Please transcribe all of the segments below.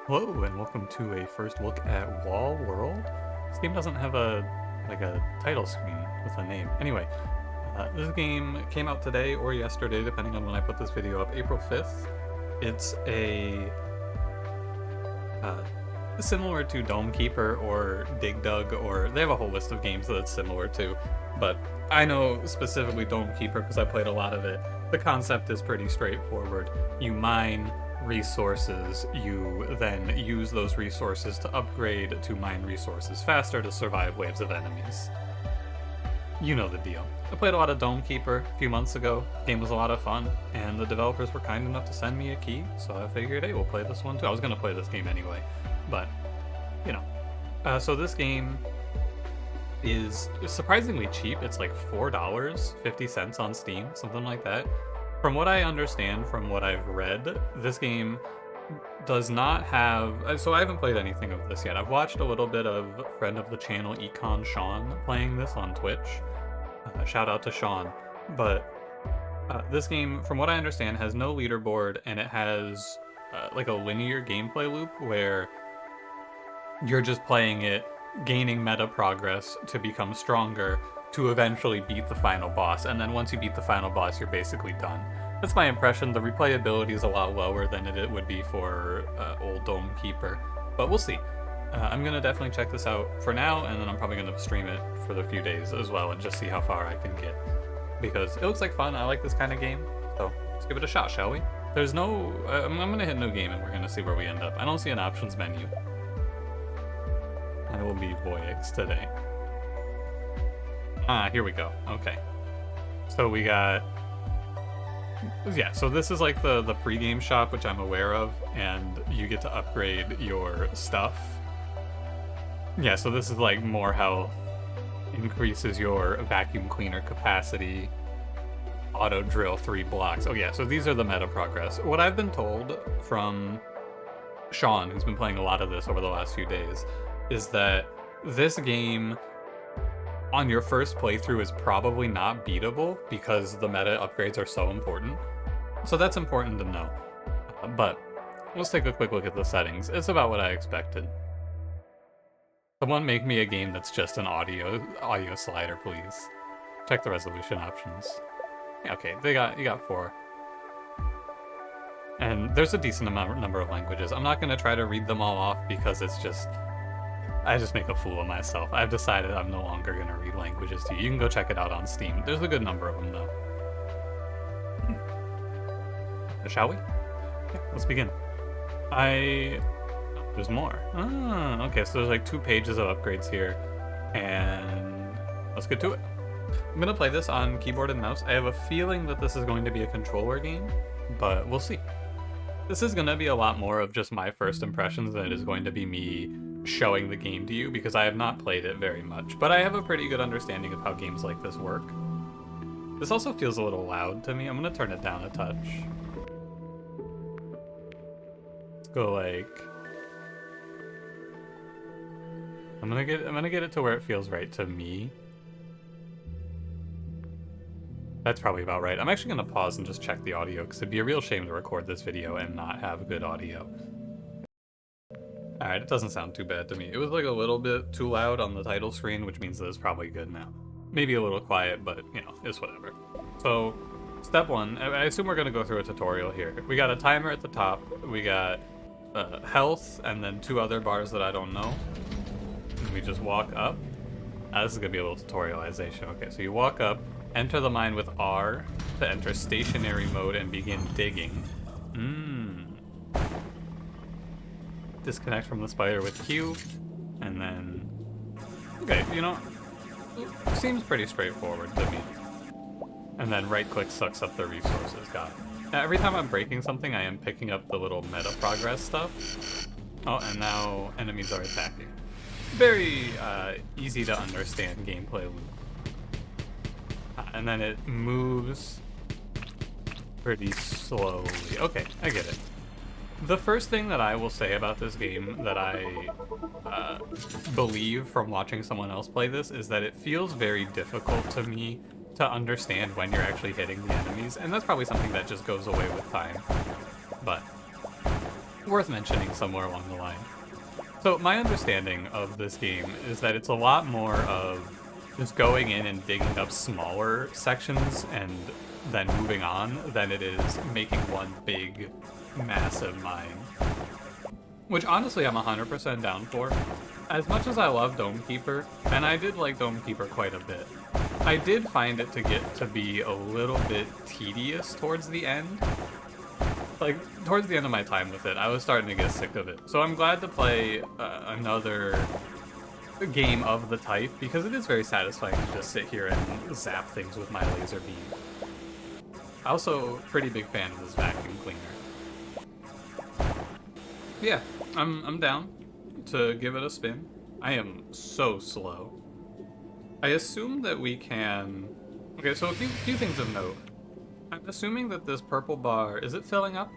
Hello and welcome to a first look at Wall World. This game doesn't have a title screen with a name. Anyway, this game came out today or yesterday, depending on when I put this video up, April 5th. It's a uh, similar to Dome Keeper or Dig Dug, or they have a whole list of games that it's similar to, but I know specifically Dome Keeper because I played a lot of it. The concept is pretty straightforward. You mine resources, you then use those resources to upgrade to mine resources faster to survive waves of enemies. You know the deal. I played a lot of Dome Keeper a few months ago. The game was a lot of fun, and the developers were kind enough to send me a key, so I figured, hey, we'll play this one too. I was going to play this game anyway, but, you know. So this game is surprisingly cheap. It's like $4.50 on Steam, something like that. From what I understand, from what I've read, this game does not have... So I haven't played anything of this yet. I've watched a little bit of friend of the channel, Econ Sean, playing this on Twitch. Shout out to Sean. But this game, from what I understand, has no leaderboard, and it has like a linear gameplay loop where you're just playing it, gaining meta progress to become stronger, to eventually beat the final boss, and then once you beat the final boss, you're basically done. That's my impression. The replayability is a lot lower than it would be for old Dome Keeper, but we'll see. I'm gonna definitely check this out for now, and then I'm probably gonna stream it for the few days as well, and just see how far I can get. Because it looks like fun, I like this kind of game, so let's give it a shot, shall we? There's no... I'm gonna hit new game, and we're gonna see where we end up. I don't see an options menu. I will be Voyix today. Ah, here we go. Okay. So we got... Yeah, so this is like the pre-game shop, which I'm aware of, and you get to upgrade your stuff. Yeah, so this is like more health, increases your vacuum cleaner capacity, auto drill 3 blocks. Oh yeah, so these are the meta progress. What I've been told from Sean, who's been playing a lot of this over the last few days, is that this game on your first playthrough is probably not beatable because the meta upgrades are so important. So that's important to know. But let's take a quick look at the settings. It's about what I expected. Someone make me a game that's just an audio slider, please. Check the resolution options. Yeah, okay, you got 4. And there's a decent number of languages. I'm not going to try to read them all off because I just make a fool of myself. I've decided I'm no longer going to read languages to you. You can go check it out on Steam. There's a good number of them, though. Shall we? Yeah, let's begin. There's more. Ah, okay, so there's like 2 pages of upgrades here. And let's get to it. I'm going to play this on keyboard and mouse. I have a feeling that this is going to be a controller game, but we'll see. This is going to be a lot more of just my first impressions than it is going to be me showing the game to you, because I have not played it very much, but I have a pretty good understanding of how games like this work. This also feels a little loud to me. I'm gonna turn it down a touch. Let's go like... I'm gonna get it to where it feels right to me. That's probably about right. I'm actually gonna pause and just check the audio, because it'd be a real shame to record this video and not have good audio. Alright, it doesn't sound too bad to me. It was like a little bit too loud on the title screen, which means that it's probably good now. Maybe a little quiet, but, you know, it's whatever. So, step 1, I assume we're going to go through a tutorial here. We got a timer at the top, we got health, and then 2 other bars that I don't know. And we just walk up. This is going to be a little tutorialization. Okay, so you walk up, enter the mine with R to enter stationary mode and begin digging. Disconnect from the spider with Q, and then... Okay, you know, seems pretty straightforward to me. And then right-click sucks up the resources, got it. Now, every time I'm breaking something, I am picking up the little meta progress stuff. Oh, and now enemies are attacking. Very easy to understand gameplay loop. And then it moves pretty slowly. Okay, I get it. The first thing that I will say about this game that I believe from watching someone else play this is that it feels very difficult to me to understand when you're actually hitting the enemies, and that's probably something that just goes away with time. But worth mentioning somewhere along the line. So my understanding of this game is that it's a lot more of just going in and digging up smaller sections and then moving on than it is making one big, massive mine. Which honestly I'm 100% down for. As much as I love Dome Keeper, and I did like Dome Keeper quite a bit, I did find it to get to be a little bit tedious towards the end. Like, towards the end of my time with it, I was starting to get sick of it. So I'm glad to play another game of the type, because it is very satisfying to just sit here and zap things with my laser beam. Also, pretty big fan of this vacuum cleaner. Yeah, I'm down to give it a spin. I am so slow. I assume that we can... Okay, so a few things of note. I'm assuming that this purple bar, is it filling up?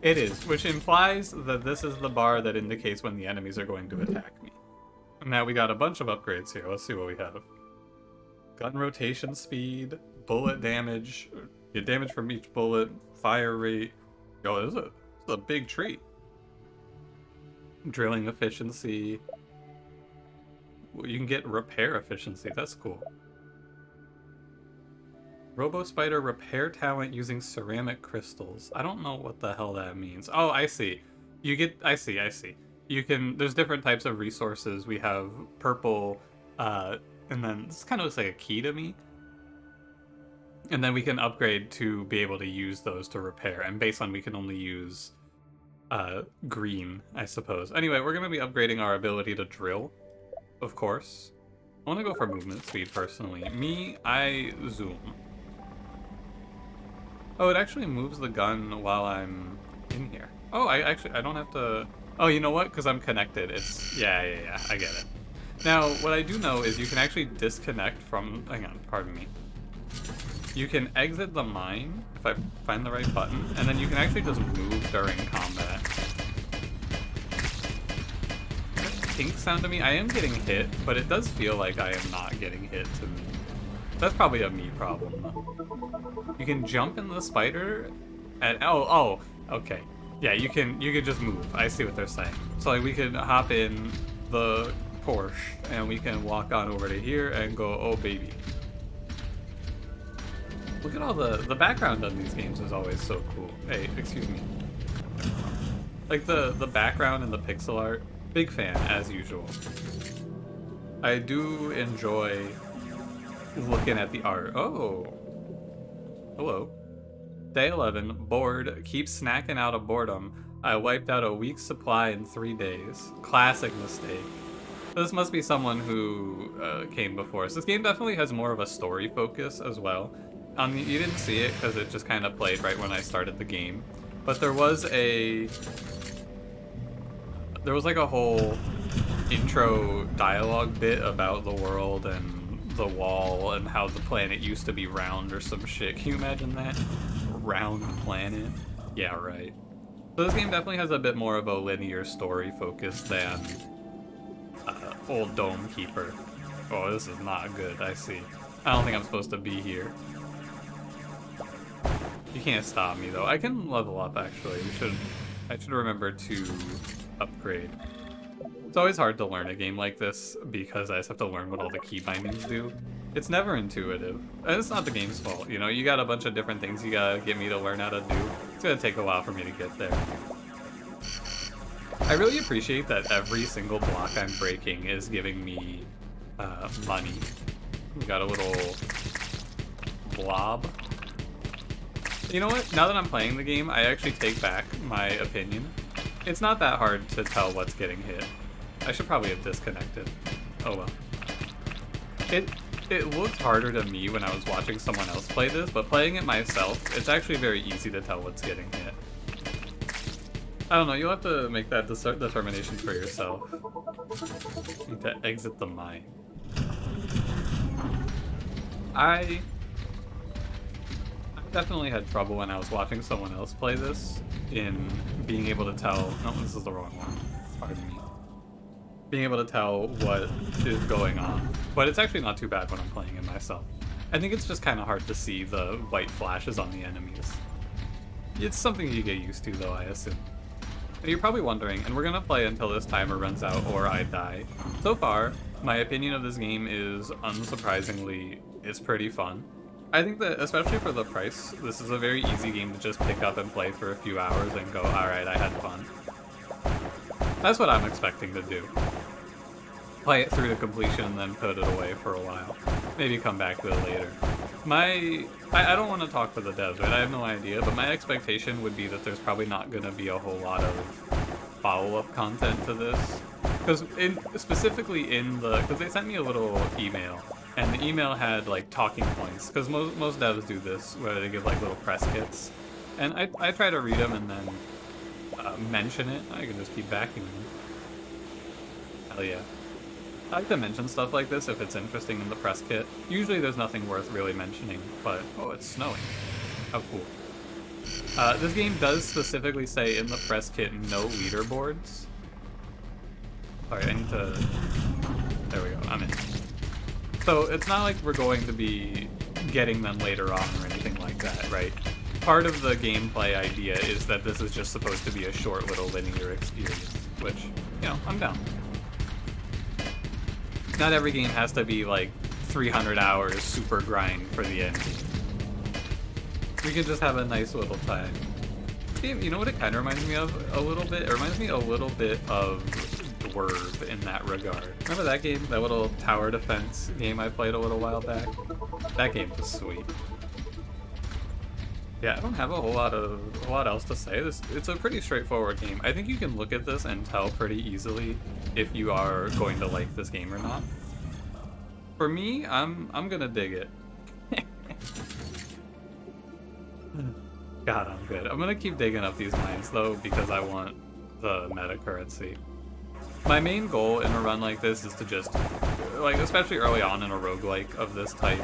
It is, which implies that this is the bar that indicates when the enemies are going to attack me. Now we got a bunch of upgrades here. Let's see what we have. Gun rotation speed, bullet damage, get damage from each bullet, fire rate. Yo, this is a big tree. Drilling efficiency. You can get repair efficiency. That's cool. Robo Spider repair talent using ceramic crystals. I don't know what the hell that means. Oh, I see. You get... I see. You can... There's different types of resources. We have purple, and then this kind of looks like a key to me. And then we can upgrade to be able to use those to repair. And based on we can only use green, I suppose. Anyway, we're going to be upgrading our ability to drill, of course. I want to go for movement speed, personally. I zoom. Oh, it actually moves the gun while I'm in here. Oh, I don't have to... Oh, you know what? Because I'm connected. It's... Yeah, I get it. Now, what I do know is you can actually disconnect from... Hang on, pardon me. You can exit the mine, if I find the right button, and then you can actually just move during combat. Does that pink sound to me? I am getting hit, but it does feel like I am not getting hit to me. That's probably a me problem, though. You can jump in the spider at... Oh, okay. Yeah, you can just move. I see what they're saying. So, like, we can hop in the Porsche, and we can walk on over to here and go, oh, baby. Look at all the background on these games is always so cool. Hey, excuse me. Like, the background and the pixel art, big fan, as usual. I do enjoy looking at the art. Oh. Hello. Day 11, bored, keep snacking out of boredom. I wiped out a week's supply in 3 days. Classic mistake. This must be someone who came before us. This game definitely has more of a story focus as well. You didn't see it because it just kind of played right when I started the game. But there was like a whole intro dialogue bit about the world and the wall and how the planet used to be round or some shit. Can you imagine that? Round planet? Yeah, right. So this game definitely has a bit more of a linear story focus than old Dome Keeper. Oh, this is not good, I see. I don't think I'm supposed to be here. You can't stop me, though. I can level up, actually. I should remember to upgrade. It's always hard to learn a game like this because I just have to learn what all the key bindings do. It's never intuitive. And it's not the game's fault, you know? You got a bunch of different things you gotta get me to learn how to do. It's gonna take a while for me to get there. I really appreciate that every single block I'm breaking is giving me money. We got a little blob. You know what? Now that I'm playing the game, I actually take back my opinion. It's not that hard to tell what's getting hit. I should probably have disconnected. Oh well. It looked harder to me when I was watching someone else play this, but playing it myself, it's actually very easy to tell what's getting hit. I don't know, you'll have to make that determination for yourself. You need to exit the mine. I definitely had trouble when I was watching someone else play this in being able to tell... No, this is the wrong one. Pardon me. Being able to tell what is going on. But it's actually not too bad when I'm playing it myself. I think it's just kind of hard to see the white flashes on the enemies. It's something you get used to, though, I assume. You're probably wondering, and we're gonna play until this timer runs out or I die. So far, my opinion of this game is, unsurprisingly, it's pretty fun. I think that, especially for the price, this is a very easy game to just pick up and play for a few hours and go, alright, I had fun. That's what I'm expecting to do. Play it through to completion and then put it away for a while. Maybe come back to it later. I don't want to talk for the devs, right? I have no idea, but my expectation would be that there's probably not going to be a whole lot of follow-up content to this. Because specifically in the... Because they sent me a little email, and the email had, like, talking points. Because most devs do this, where they give, like, little press kits. And I try to read them and then mention it. I can just keep backing them. Hell yeah. I like to mention stuff like this if it's interesting in the press kit. Usually there's nothing worth really mentioning, but... Oh, it's snowing. How cool. This game does specifically say in the press kit, no leaderboards. Sorry, I need to... There we go, I'm in. So it's not like we're going to be getting them later on or anything like that, right? Part of the gameplay idea is that this is just supposed to be a short little linear experience, which, you know, I'm down. Not every game has to be like 300 hours super grind for the end. We can just have a nice little time. You know what it kind of reminds me of a little bit? It reminds me a little bit of Dwarf in that regard. Remember that game? That little tower defense game I played a little while back? That game was sweet. Yeah, I don't have a whole lot else to say. It's a pretty straightforward game. I think you can look at this and tell pretty easily if you are going to like this game or not. For me, I'm gonna dig it. God, I'm good. I'm gonna keep digging up these mines though because I want the meta currency. My main goal in a run like this is to just, like, especially early on in a roguelike of this type,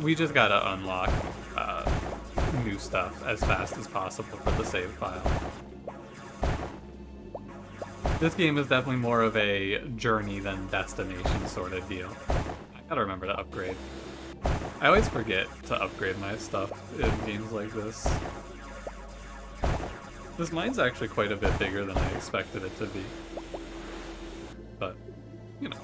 we just gotta unlock new stuff as fast as possible for the save file. This game is definitely more of a journey than destination sort of deal. I gotta remember to upgrade. I always forget to upgrade my stuff in games like this. This mine's actually quite a bit bigger than I expected it to be. But, you know,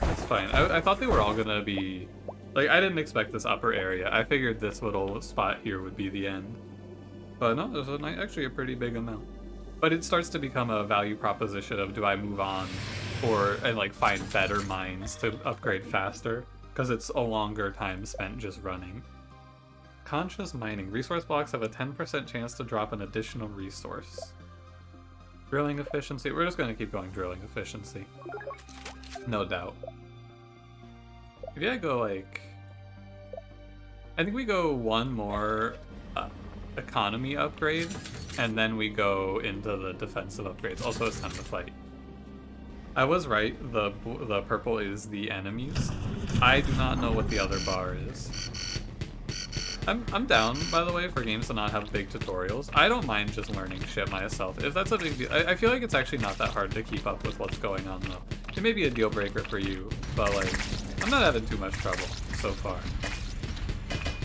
it's fine. I thought they were all gonna be... Like, I didn't expect this upper area. I figured this little spot here would be the end. But no, there's actually a pretty big amount. But it starts to become a value proposition of do I move on and like find better mines to upgrade faster? Because it's a longer time spent just running. Conscious mining. Resource blocks have a 10% chance to drop an additional resource. Drilling efficiency. We're just going to keep going drilling efficiency. No doubt. Maybe I go like... I think we go one more economy upgrade, and then we go into the defensive upgrades. Also, it's time to fight. I was right, the purple is the enemies. I do not know what the other bar is. I'm down, by the way, for games to not have big tutorials. I don't mind just learning shit myself. If that's a big deal, I feel like it's actually not that hard to keep up with what's going on, though. It may be a deal breaker for you, but, like, I'm not having too much trouble so far.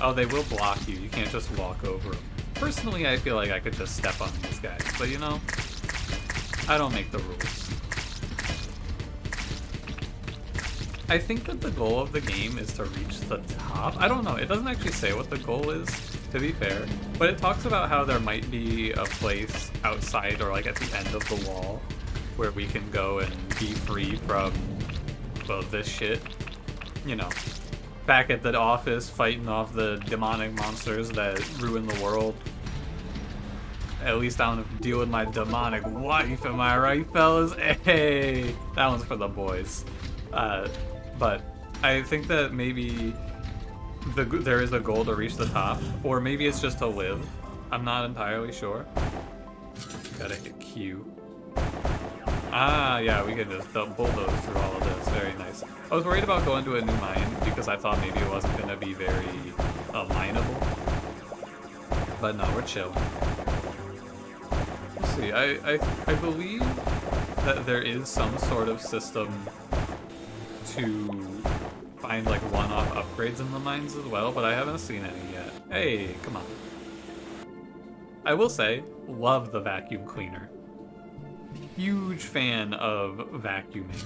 Oh, they will block you. You can't just walk over them. Personally, I feel like I could just step on these guys, but, you know, I don't make the rules. I think that the goal of the game is to reach the top. I don't know. It doesn't actually say what the goal is, to be fair. But it talks about how there might be a place outside or like at the end of the wall where we can go and be free from, well, this shit. You know, back at the office fighting off the demonic monsters that ruin the world. At least I don't have to deal with my demonic wife, am I right, fellas? Hey! That one's for the boys. But I think that maybe there is a goal to reach the top, or maybe it's just to live. I'm not entirely sure. Gotta hit Q. Ah, yeah, we can just bulldoze through all of this. Very nice. I was worried about going to a new mine because I thought maybe it wasn't going to be very mineable. But no, we're chilling. Let's see, I believe that there is some sort of system to find like one-off upgrades in the mines as well, but I haven't seen any yet. Hey, come on. I will say, love the vacuum cleaner. Huge fan of vacuuming.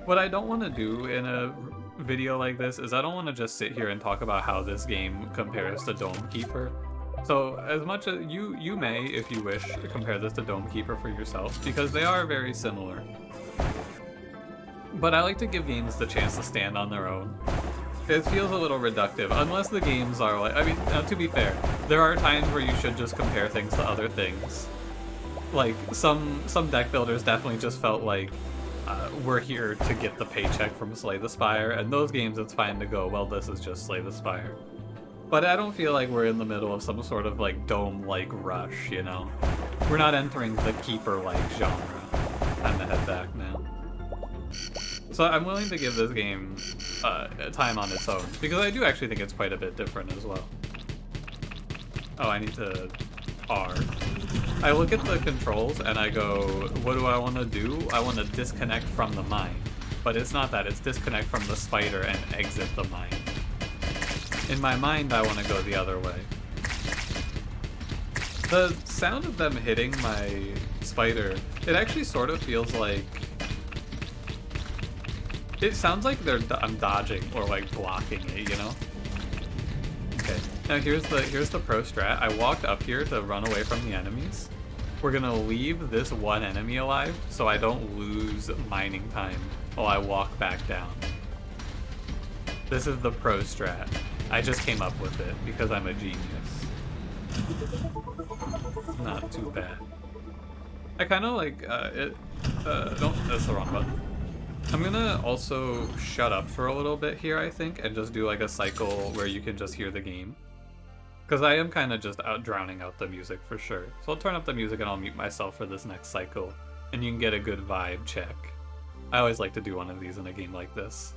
What I don't want to do in a video like this is I don't want to just sit here and talk about how this game compares to Dome Keeper. So as much as you may, if you wish, compare this to Dome Keeper for yourself, because they are very similar. But I like to give games the chance to stand on their own. It feels a little reductive, unless the games are like, I mean, to be fair, there are times where you should just compare things to other things. Like, some deck builders definitely just felt like, we're here to get the paycheck from Slay the Spire, and those games it's fine to go, well, this is just Slay the Spire. But I don't feel like we're in the middle of some sort of, like, Dome-like rush, you know? We're not entering the Keeper-like genre. Time to head back now. So I'm willing to give this game time on its own, because I do actually think it's quite a bit different as well. Oh, I need to R. I look at the controls and I go, what do I want to do? I want to disconnect from the mine. But it's not that, it's disconnect from the spider and exit the mine. In my mind, I want to go the other way. The sound of them hitting my spider, it actually sort of feels like... It sounds like I'm dodging or like blocking it, you know? Okay, now here's the pro strat. I walked up here to run away from the enemies. We're gonna leave this one enemy alive so I don't lose mining time while I walk back down. This is the pro strat. I just came up with it because I'm a genius. Not too bad. I kind of like no, that's the wrong button. I'm gonna also shut up for a little bit here, I think, and just do like a cycle where you can just hear the game. Because I am kind of just drowning out the music for sure. So I'll turn up the music and I'll mute myself for this next cycle, and you can get a good vibe check. I always like to do one of these in a game like this.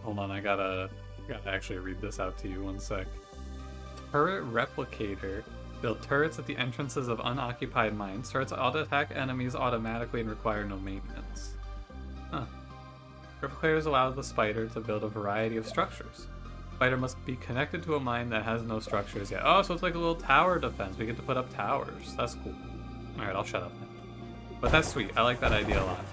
Hold on, I gotta actually read this out to you, one sec. Turret Replicator. Build turrets at the entrances of unoccupied mines. Turrets auto-attack enemies automatically and require no maintenance. Huh. Replicators allow the spider to build a variety of structures. Spider must be connected to a mine that has no structures yet. Oh, so it's like a little tower defense. We get to put up towers. That's cool. Alright, I'll shut up now. But that's sweet. I like that idea a lot.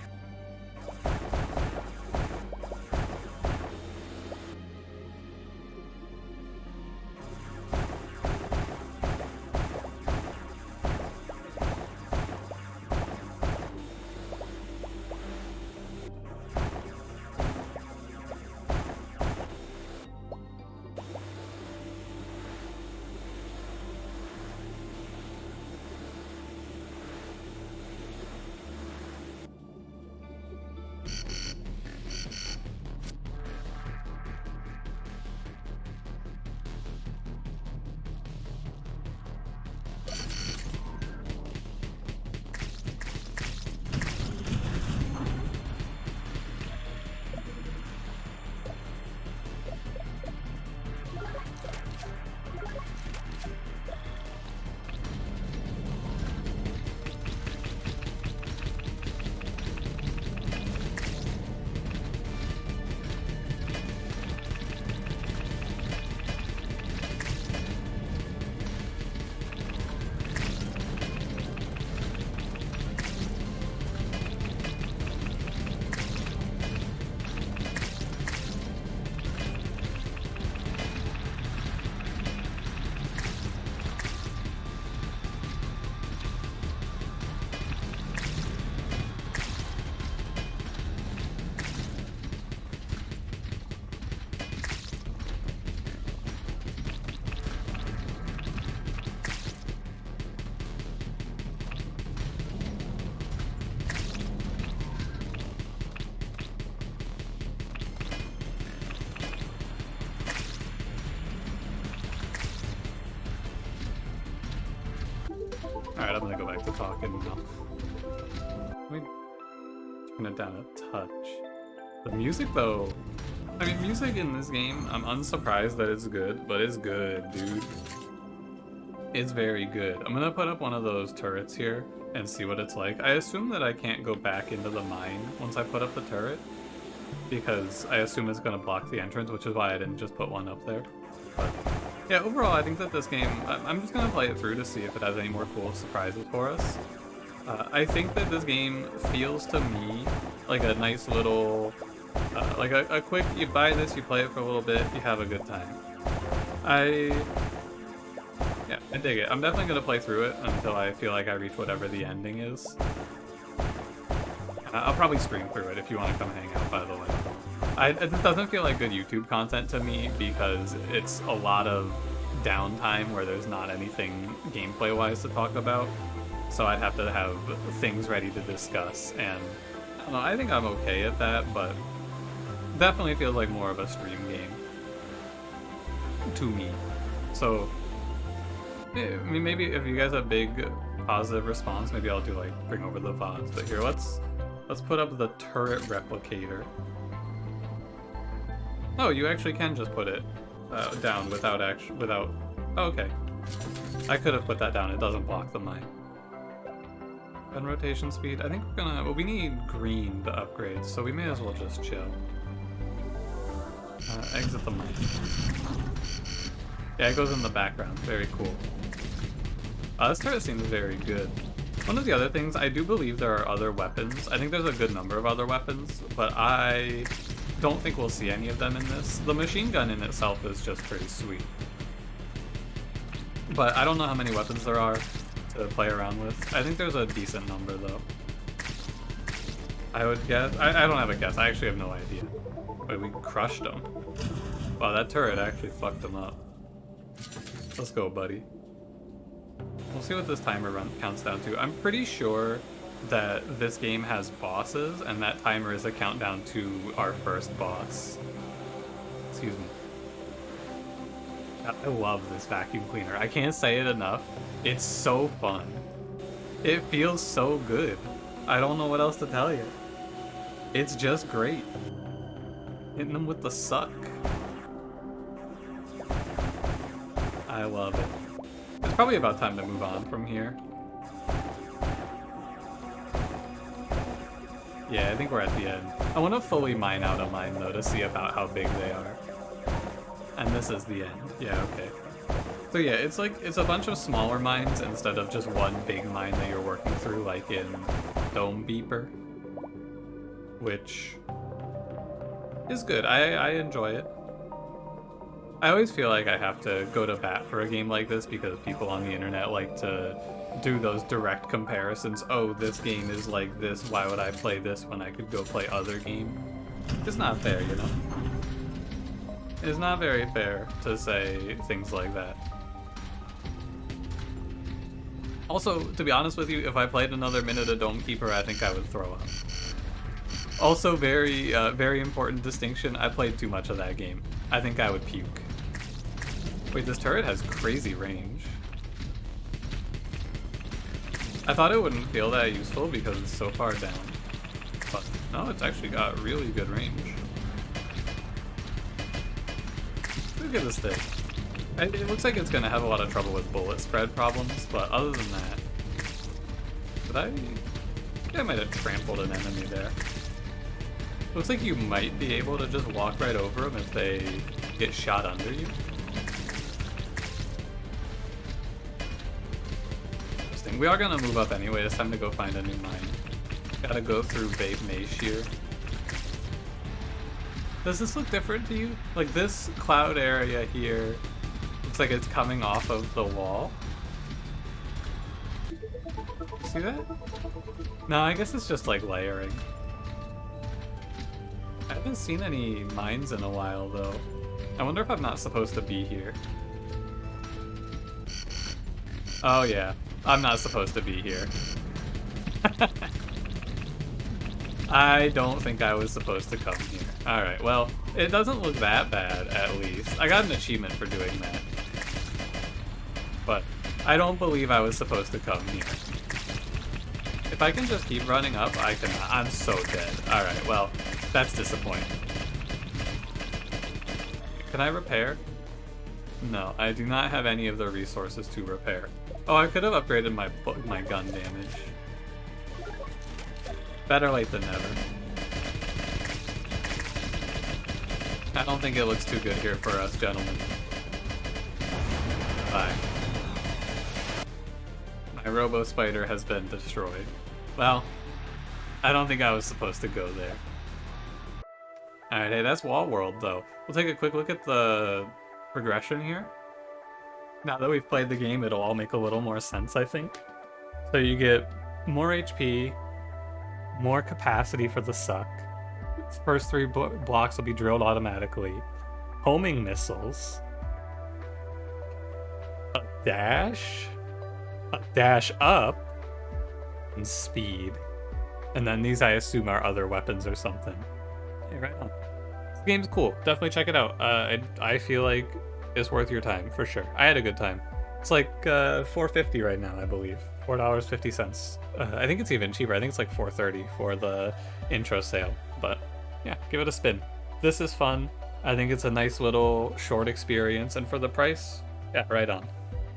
Alright, I'm gonna go back to talking now. Let me turn it down a touch. The music, though... I mean, music in this game, I'm unsurprised that it's good, but it's good, dude. It's very good. I'm gonna put up one of those turrets here and see what it's like. I assume that I can't go back into the mine once I put up the turret, because I assume it's gonna block the entrance, which is why I didn't just put one up there. But yeah, overall, I think that this game, I'm just gonna play it through to see if it has any more cool surprises for us. I think that this game feels to me like a nice little, like a quick, you buy this, you play it for a little bit, you have a good time. Yeah, I dig it. I'm definitely gonna play through it until I feel like I reach whatever the ending is. I'll probably stream through it if you want to come hang out, by the way. It doesn't feel like good YouTube content to me because it's a lot of downtime where there's not anything gameplay-wise to talk about. So I'd have to have things ready to discuss, and I don't know, I think I'm okay at that, but definitely feels like more of a stream game to me. So, I mean, maybe if you guys have big positive response, maybe I'll do like bring over the VODs. But here, let's put up the turret replicator. Oh, you actually can just put it down without oh, okay. I could have put that down. It doesn't block the mine. And rotation speed. I think we're gonna. Well, we need green to upgrade, so we may as well just chill. Exit the mine. Yeah, it goes in the background. Very cool. This turret seems very good. One of the other things, I do believe there are other weapons. I think there's a good number of other weapons, but I don't think we'll see any of them in this. The machine gun in itself is just pretty sweet. But I don't know how many weapons there are to play around with. I think there's a decent number, though. I would guess. I don't have a guess. I actually have no idea. Wait, we crushed them. Wow, that turret actually fucked them up. Let's go, buddy. We'll see what this timer counts down to. I'm pretty sure that this game has bosses, and that timer is a countdown to our first boss. Excuse me. I love this vacuum cleaner. I can't say it enough. It's so fun. It feels so good. I don't know what else to tell you. It's just great. Hitting them with the suck. I love it. It's probably about time to move on from here. Yeah, I think we're at the end. I want to fully mine out a mine, though, to see about how big they are. And this is the end. Yeah, okay. So yeah, it's a bunch of smaller mines instead of just one big mine that you're working through, like in Dome Beeper. Which is good. I enjoy it. I always feel like I have to go to bat for a game like this because people on the internet like to do those direct comparisons. Oh, this game is like this, why would I play this when I could go play other game? It's not fair, you know? It's not very fair to say things like that. Also, to be honest with you, if I played another minute of Dome Keeper, I think I would throw up. Also, very important distinction, I played too much of that game. I think I would puke. Wait, this turret has crazy range. I thought it wouldn't feel that useful because it's so far down. But no, it's actually got really good range. Look at this thing. It looks like it's gonna have a lot of trouble with bullet spread problems, but other than that... I think I might have trampled an enemy there. Looks like you might be able to just walk right over them if they get shot under you. Interesting. We are gonna move up anyway. It's time to go find a new mine. Gotta go through Babe Mayshear. Does this look different to you? Like this cloud area here looks like it's coming off of the wall. See that? No, I guess it's just like layering. I haven't seen any mines in a while, though. I wonder if I'm not supposed to be here. Oh, yeah. I'm not supposed to be here. I don't think I was supposed to come here. Alright, well, it doesn't look that bad, at least. I got an achievement for doing that. But I don't believe I was supposed to come here. If I can just keep running up, I can. I'm so dead. Alright, well, that's disappointing. Can I repair? No, I do not have any of the resources to repair. Oh, I could have upgraded my gun damage. Better late than never. I don't think it looks too good here for us, gentlemen. Bye. My Robo Spider has been destroyed. Well, I don't think I was supposed to go there. Alright, hey, that's Wall World, though. We'll take a quick look at the progression here. Now that we've played the game, it'll all make a little more sense, I think. So you get more HP, more capacity for the suck. Its first 3 blocks will be drilled automatically. Homing missiles. A dash up, and speed. And then these, I assume, are other weapons or something. Hey, right on. This game's cool. Definitely check it out. I feel like it's worth your time, for sure. I had a good time. It's like $4.50 right now, I believe. $4.50. I think it's even cheaper. I think it's like $4.30 for the intro sale. But yeah, give it a spin. This is fun. I think it's a nice little short experience, and for the price, yeah, right on.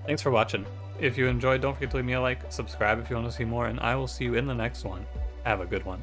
Thanks for watching. If you enjoyed, don't forget to leave me a like, subscribe if you want to see more, and I will see you in the next one. Have a good one.